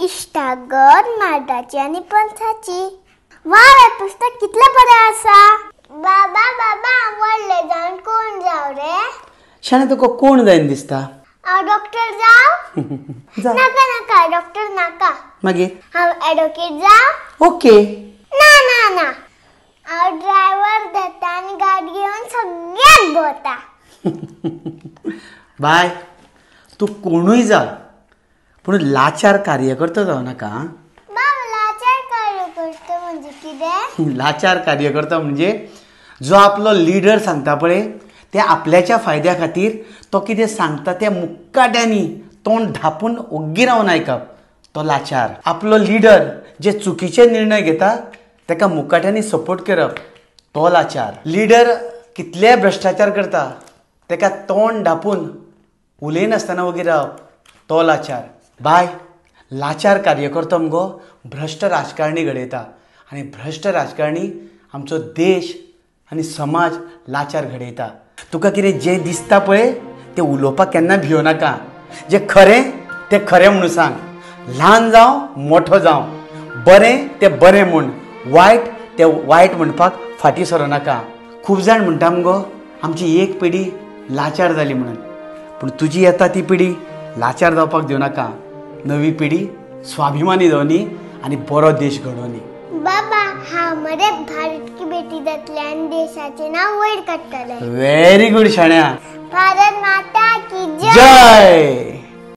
इश्टागत मार्दाची आणि पंथाची। वा हे पुस्तक कितले बरे आसा। बाबा बाबा व्हडले जावन कोण जाव रे? शाणे तुका कोण जायन दिसता? हांव डॉक्टर जाव? नाका नाका डॉक्टर नाका। मागीर हांव एडवोकेट जाव? ओके। ना ना ना हांव ड्रायव्हर देता आनी गाडी घेवन सगळ्याक भोंवता। बाय तू कोणूय जा पूण लाचार कार्यकर्ता जाव नाका। बाबा लाचार कार्यकर्ता म्हणजे कितें? लाचार कार्यकर्ता म्हणजे जो आपलो लीडर सांगता पळय ते आपल्याच्या फायद्या खातीर तो कितें सांगता त्या मुक्काट्यांनी तोंड धापून ओग्गी रावन आयकप तो लाचार। आपलो लीडर जे चुकीचे निर्णय घेता ताका मुक्काट्यांनी सपोर्ट करप तो लाचार। लीडर कितले भ्रश्टाचार करता ताका तोंड धापून उलयनासतना ओगी रावप तो लाचार। बाय लाचार कार्यकर्तो मगो भ्रश्ट राजकारणी घडयता आनी भ्रश्ट राजकारणी आमचो देश आनी समाज लाचार घडयता। तुका कितें जें दिसता पळय तें उलोवपाक केन्ना भियोनाका। जें खरें तें खरें म्हणून सांग। ल्हान जावं मोठो जावं बरें तें बरें म्हूण वायट तें वायट म्हणपाक फाटीं सरोनाका। खूब जाण म्हणटा मगो आमची एक पिढी लाचार जाली म्हणून पूण तुजी येता ती पिढी लाचार जावपाक दिवनाका। नवी पिढी स्वाभिमानी जावनी आनी बरो देश घडोवनी। बाबा हांव मरे भारत की बेटी जातलें आनी देशाचें नांव वयर काडटलें। व्हेरी गुड शाण्या। भारत माता की जय। जय।